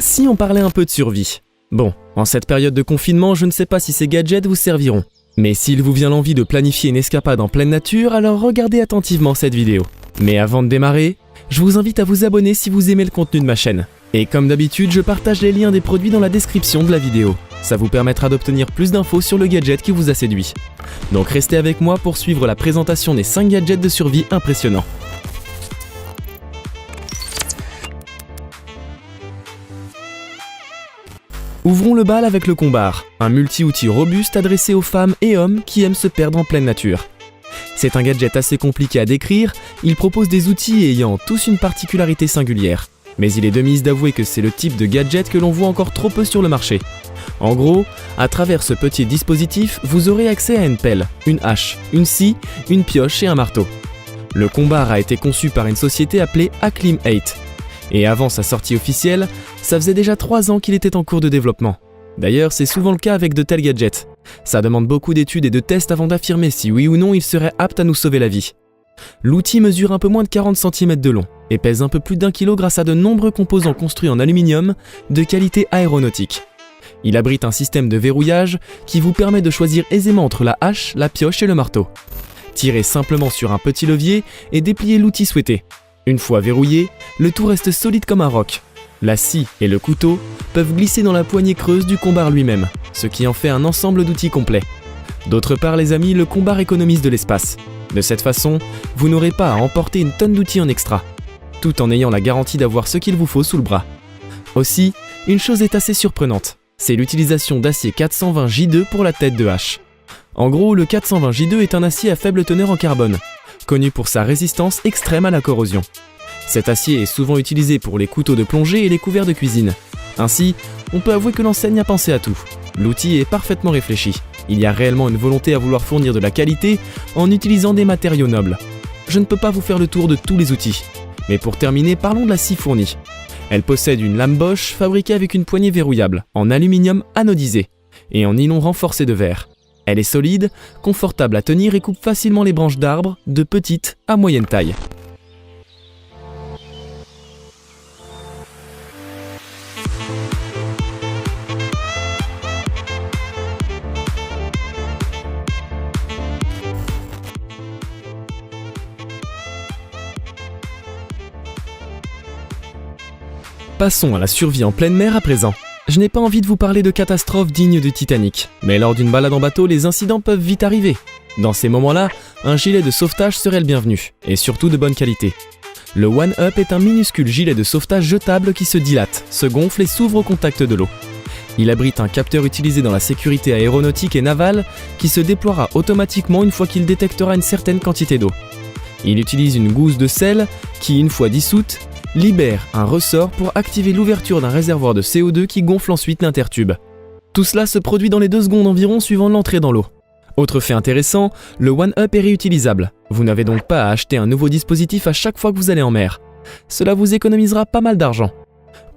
Si on parlait un peu de survie. Bon, en cette période de confinement, je ne sais pas si ces gadgets vous serviront. Mais s'il vous vient l'envie de planifier une escapade en pleine nature, alors regardez attentivement cette vidéo. Mais avant de démarrer, je vous invite à vous abonner si vous aimez le contenu de ma chaîne. Et comme d'habitude, je partage les liens des produits dans la description de la vidéo. Ça vous permettra d'obtenir plus d'infos sur le gadget qui vous a séduit. Donc restez avec moi pour suivre la présentation des 5 gadgets de survie impressionnants. Ouvrons le bal avec le Combar, un multi-outil robuste adressé aux femmes et hommes qui aiment se perdre en pleine nature. C'est un gadget assez compliqué à décrire, il propose des outils ayant tous une particularité singulière. Mais il est de mise d'avouer que c'est le type de gadget que l'on voit encore trop peu sur le marché. En gros, à travers ce petit dispositif, vous aurez accès à une pelle, une hache, une scie, une pioche et un marteau. Le Combar a été conçu par une société appelée Acclim 8. Et avant sa sortie officielle, ça faisait déjà 3 ans qu'il était en cours de développement. D'ailleurs, c'est souvent le cas avec de tels gadgets. Ça demande beaucoup d'études et de tests avant d'affirmer si oui ou non il serait apte à nous sauver la vie. L'outil mesure un peu moins de 40 cm de long et pèse un peu plus d'1 kg grâce à de nombreux composants construits en aluminium de qualité aéronautique. Il abrite un système de verrouillage qui vous permet de choisir aisément entre la hache, la pioche et le marteau. Tirez simplement sur un petit levier et dépliez l'outil souhaité. Une fois verrouillé, le tout reste solide comme un roc. La scie et le couteau peuvent glisser dans la poignée creuse du Combar lui-même, ce qui en fait un ensemble d'outils complet. D'autre part les amis, le Combar économise de l'espace. De cette façon, vous n'aurez pas à emporter une tonne d'outils en extra, tout en ayant la garantie d'avoir ce qu'il vous faut sous le bras. Aussi, une chose est assez surprenante, c'est l'utilisation d'acier 420J2 pour la tête de hache. En gros, le 420J2 est un acier à faible teneur en carbone, connu pour sa résistance extrême à la corrosion. Cet acier est souvent utilisé pour les couteaux de plongée et les couverts de cuisine. Ainsi, on peut avouer que l'enseigne a pensé à tout. L'outil est parfaitement réfléchi. Il y a réellement une volonté à vouloir fournir de la qualité en utilisant des matériaux nobles. Je ne peux pas vous faire le tour de tous les outils. Mais pour terminer, parlons de la scie fournie. Elle possède une lame Bosch fabriquée avec une poignée verrouillable, en aluminium anodisé et en nylon renforcé de verre. Elle est solide, confortable à tenir et coupe facilement les branches d'arbres de petite à moyenne taille. Passons à la survie en pleine mer à présent. Je n'ai pas envie de vous parler de catastrophes dignes de Titanic, mais lors d'une balade en bateau, les incidents peuvent vite arriver. Dans ces moments-là, un gilet de sauvetage serait le bienvenu, et surtout de bonne qualité. Le One Up est un minuscule gilet de sauvetage jetable qui se dilate, se gonfle et s'ouvre au contact de l'eau. Il abrite un capteur utilisé dans la sécurité aéronautique et navale qui se déploiera automatiquement une fois qu'il détectera une certaine quantité d'eau. Il utilise une gousse de sel qui, une fois dissoute, libère un ressort pour activer l'ouverture d'un réservoir de CO2 qui gonfle ensuite l'intertube. Tout cela se produit dans les 2 secondes environ suivant l'entrée dans l'eau. Autre fait intéressant, le One Up est réutilisable. Vous n'avez donc pas à acheter un nouveau dispositif à chaque fois que vous allez en mer. Cela vous économisera pas mal d'argent.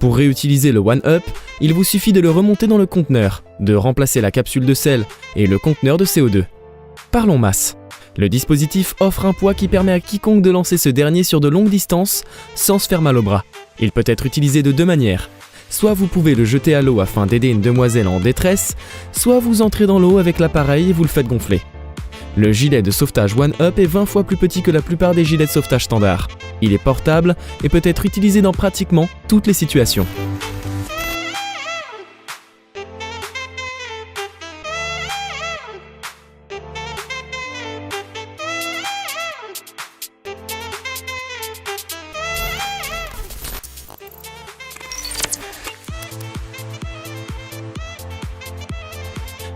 Pour réutiliser le One Up, il vous suffit de le remonter dans le conteneur, de remplacer la capsule de sel et le conteneur de CO2. Parlons masse. Le dispositif offre un poids qui permet à quiconque de lancer ce dernier sur de longues distances sans se faire mal au bras. Il peut être utilisé de 2 manières. Soit vous pouvez le jeter à l'eau afin d'aider une demoiselle en détresse, soit vous entrez dans l'eau avec l'appareil et vous le faites gonfler. Le gilet de sauvetage One Up est 20 fois plus petit que la plupart des gilets de sauvetage standard. Il est portable et peut être utilisé dans pratiquement toutes les situations.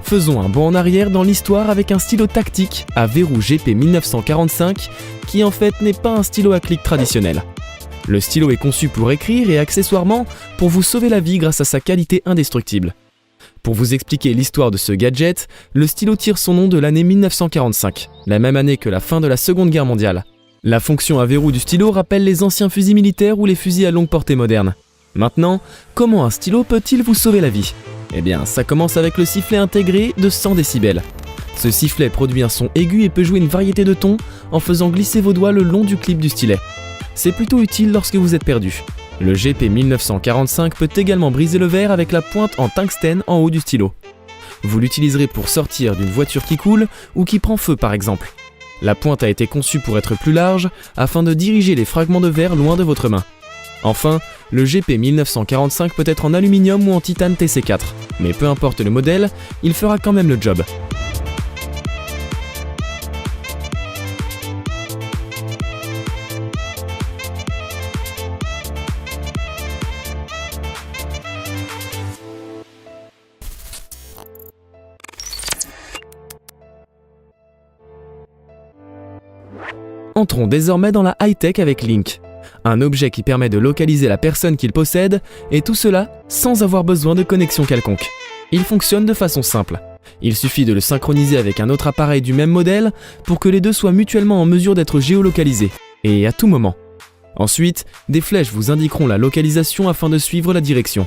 Faisons un bond en arrière dans l'histoire avec un stylo tactique à verrou GP 1945 qui en fait n'est pas un stylo à clic traditionnel. Le stylo est conçu pour écrire et accessoirement pour vous sauver la vie grâce à sa qualité indestructible. Pour vous expliquer l'histoire de ce gadget, le stylo tire son nom de l'année 1945, la même année que la fin de la Seconde Guerre mondiale. La fonction à verrou du stylo rappelle les anciens fusils militaires ou les fusils à longue portée modernes. Maintenant, comment un stylo peut-il vous sauver la vie ? Eh bien, ça commence avec le sifflet intégré de 100 décibels. Ce sifflet produit un son aigu et peut jouer une variété de tons en faisant glisser vos doigts le long du clip du stylet. C'est plutôt utile lorsque vous êtes perdu. Le GP 1945 peut également briser le verre avec la pointe en tungstène en haut du stylo. Vous l'utiliserez pour sortir d'une voiture qui coule ou qui prend feu par exemple. La pointe a été conçue pour être plus large afin de diriger les fragments de verre loin de votre main. Enfin, le GP 1945 peut être en aluminium ou en titane TC4, mais peu importe le modèle, il fera quand même le job. Entrons désormais dans la high-tech avec Link, un objet qui permet de localiser la personne qu'il possède, et tout cela sans avoir besoin de connexion quelconque. Il fonctionne de façon simple. Il suffit de le synchroniser avec un autre appareil du même modèle pour que les deux soient mutuellement en mesure d'être géolocalisés, et à tout moment. Ensuite, des flèches vous indiqueront la localisation afin de suivre la direction.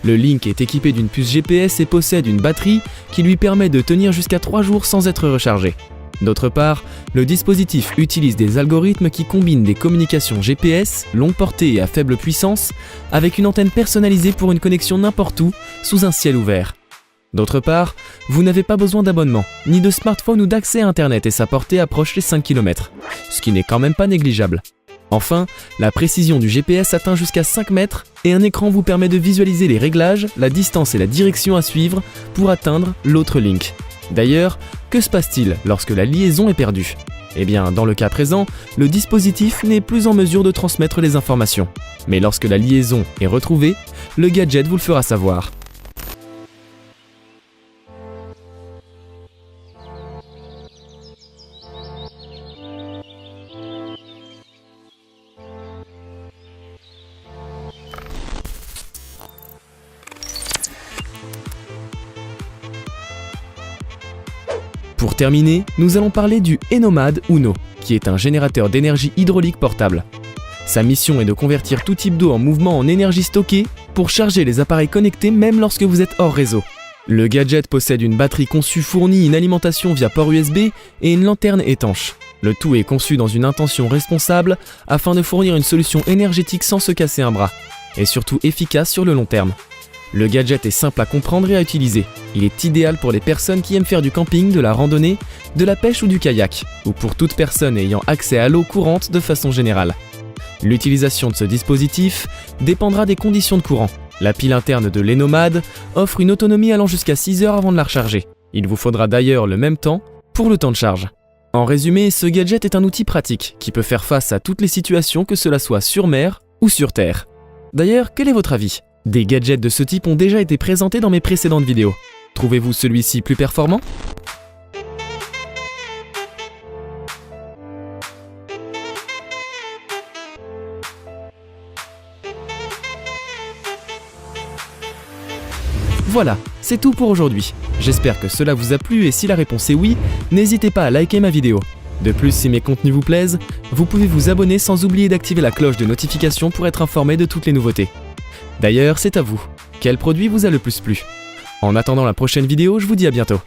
Le Link est équipé d'une puce GPS et possède une batterie qui lui permet de tenir jusqu'à 3 jours sans être rechargé. D'autre part, le dispositif utilise des algorithmes qui combinent des communications GPS, longue portée et à faible puissance, avec une antenne personnalisée pour une connexion n'importe où, sous un ciel ouvert. D'autre part, vous n'avez pas besoin d'abonnement, ni de smartphone ou d'accès à Internet et sa portée approche les 5 km, ce qui n'est quand même pas négligeable. Enfin, la précision du GPS atteint jusqu'à 5 mètres et un écran vous permet de visualiser les réglages, la distance et la direction à suivre pour atteindre l'autre Link. D'ailleurs, que se passe-t-il lorsque la liaison est perdue ? Eh bien, dans le cas présent, le dispositif n'est plus en mesure de transmettre les informations. Mais lorsque la liaison est retrouvée, le gadget vous le fera savoir. Pour terminer, nous allons parler du Enomad Uno, qui est un générateur d'énergie hydraulique portable. Sa mission est de convertir tout type d'eau en mouvement en énergie stockée pour charger les appareils connectés même lorsque vous êtes hors réseau. Le gadget possède une batterie conçue fournie une alimentation via port USB et une lanterne étanche. Le tout est conçu dans une intention responsable afin de fournir une solution énergétique sans se casser un bras, et surtout efficace sur le long terme. Le gadget est simple à comprendre et à utiliser. Il est idéal pour les personnes qui aiment faire du camping, de la randonnée, de la pêche ou du kayak, ou pour toute personne ayant accès à l'eau courante de façon générale. L'utilisation de ce dispositif dépendra des conditions de courant. La pile interne de l'Enomad offre une autonomie allant jusqu'à 6 heures avant de la recharger. Il vous faudra d'ailleurs le même temps pour le temps de charge. En résumé, ce gadget est un outil pratique qui peut faire face à toutes les situations, que cela soit sur mer ou sur terre. D'ailleurs, quel est votre avis ? Des gadgets de ce type ont déjà été présentés dans mes précédentes vidéos. Trouvez-vous celui-ci plus performant ? Voilà, c'est tout pour aujourd'hui. J'espère que cela vous a plu et si la réponse est oui, n'hésitez pas à liker ma vidéo. De plus, si mes contenus vous plaisent, vous pouvez vous abonner sans oublier d'activer la cloche de notification pour être informé de toutes les nouveautés. D'ailleurs, c'est à vous. Quel produit vous a le plus plu ? En attendant la prochaine vidéo, je vous dis à bientôt.